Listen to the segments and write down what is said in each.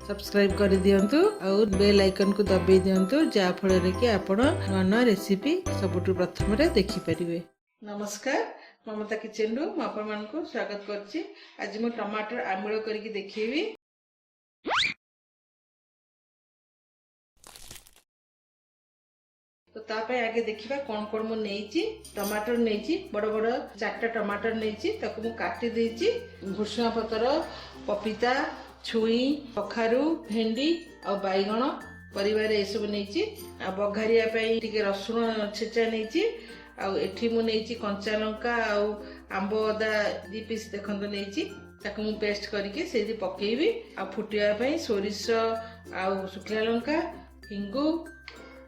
Subscribe कर दियंतु और bell icon को दबाई दियंतु जा फल कि आपण नवा नवा रेसिपी सबुठु प्रथम देखि परिबे। नमस्कार, ममता किचन रु आपण मान को स्वागत करछि। आज मो टमाटर आंबळ करके देखिबी। तो तापे आगे देखिबा कोन कोन मो नेइछि। टमाटर नेइछि, बड़ बड़ 4टा टमाटर नेइछि, ताको मु काटि देइछि। भुसुंगा पतर, पपीता, छुई, कखारु, भेंडी और बैगण परिवार ए सब नेइछि। आ बघारिया पई टिके रसुण छेचा नेइछि। आ एठी मु नेइछि कंचा लंका आ आंबो अदा 2 पीस देखंतो नेइछि। ताको मु पेस्ट करके सेदी पकेइबी। आ फुटिया पई सोरिष आ सुखला लंका, हिंगु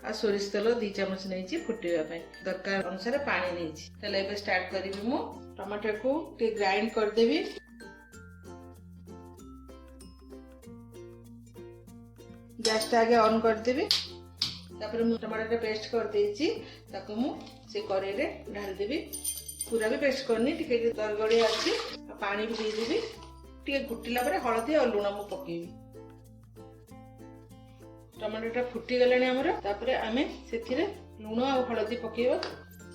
आ सोरिष तेल 2 चम्मच नेइछि। फुटिया पई दरकार अनुसार पानी नेइछि। तले एबे स्टार्ट करिबी। मु टमाटर को टे ग्राइंड कर देबी। गैस टा आगे ऑन कर देबी। तापर मु टमाटर के पेस्ट कर देइछि। ताको मु से कढ़ाई रे ढाल देबी। पूरा भी पेस्ट करनी, टिके दरगड़ी अछि। पानी भी दे देबी। टिके गुटिला परे हळदी और लूण मु पकेबी। टमाटर टा फुटी गलानी हमर। तापर आमे सेथिरे लूण और हळदी पकेबा।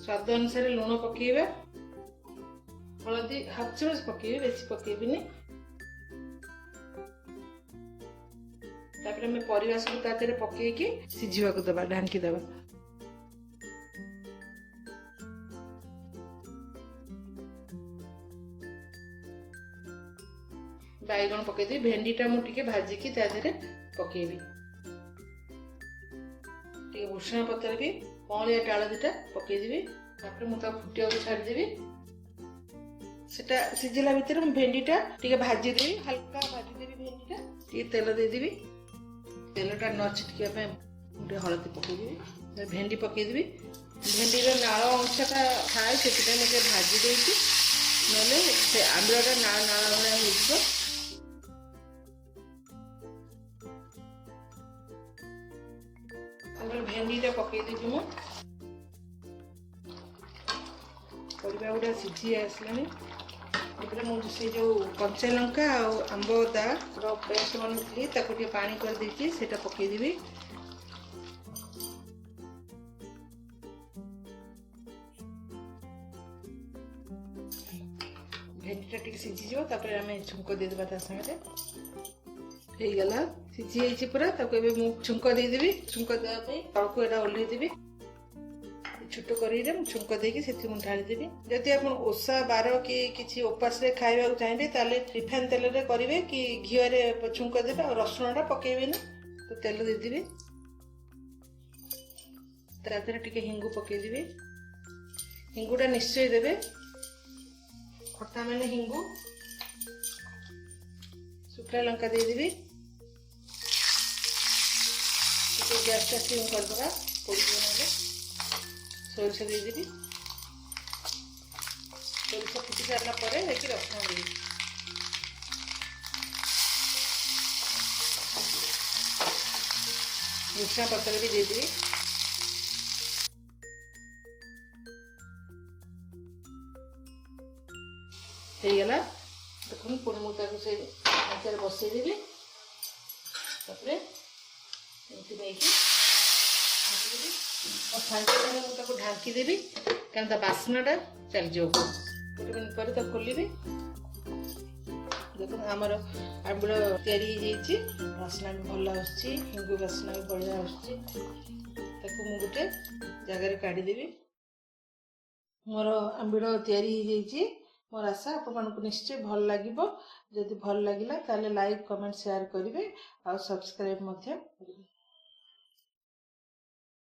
स्वाद अनुसार लूण पकेबा। हळदी हाफ चम्मच पकेबी, बेसी पकेबिनी। तापर में परिवा सब ताते पके के सिझिवा को दबा, ढांकी दबा। बैगण पके दी। भेंडी टा मु टिके भाजी की ताते पकेबी। टिके भुसुंगा पतर भी कौलिया टाळ दिटा पके देबी। तापर मु ता फुटिया को छाड़ देबी। सेटा सिझिला भीतर भेंडी टा टिके भाजी देबी। हल्का भाजी देबी भेंडी टा। टिके तेल दे देबी। तेलटा न छिटकिया पे गोटे हलदी पकेदेवी। भेंडी पकेदेवी। भेंडी नाल अंशटा थाए से भाजी देती, ना आंबळटा नाल नाल भाया हो। भेंडीटा पकेदेवी। मु परिबा गुड़ा सिझी आसलानी। मुझे जो कंचा लंका और आंबो अदा पेस्ट बनती पानी कर देती, सेटा पकेदेवी। भेंडीटा टिके सिझीजिव। तापर आमे छुंक दे देबा। ता संगे हे गला सिझी जाइछि पूरा। ताको एबे मु छुंक दे देबी। छुंक देबा पई तळको एटा ओल्ही देबी। छोटो करी रे छुंक देकी सेति मु ढाली देबी। जदि आपण ओसा बार कि किछि उपास रे खाइबा चाहबे ताले रिफाइन तेल रे करिवे कि घियो रे छुंक देबे। और रसुणटा पकेबे ना, तो तेल दे देबी। ताते टिके हिंगु पके देबी। हिंगुटा निश्चय देबे। खट्टा माने हिंगु। सुखला लंका दे देबी। टिके गैस टा सिम कर देबा। पोड़ी देना। सोरिष दे देबी। सोरिष फुटी सारा पर रसुण देबी। भुसुंगा पतर भी दे देबी। हो गला। देखो पुणी मुझे से आचार बसई देबी। तापर एमती नहीं और फांके मुझे ढांकी देबी। क्या बास्नाटा चल जाओ। गोटे मिनट पर खोलि। देखो आमर आंबुल तैयारी होइछि। बास्ना भी भल आसुछि। हिंगु बास्ना भी बढ़िया आसुछि। ताको मु गोटे जगह काढ़ी देबी। मोर आंबुल तैयारी होइछि। मोर आशा आपको निश्चय भल लागिबो। जदि भल लागिला ताले लाइक, कमेंट, शेयर करिवे और सब्सक्राइब मध्य करिवे।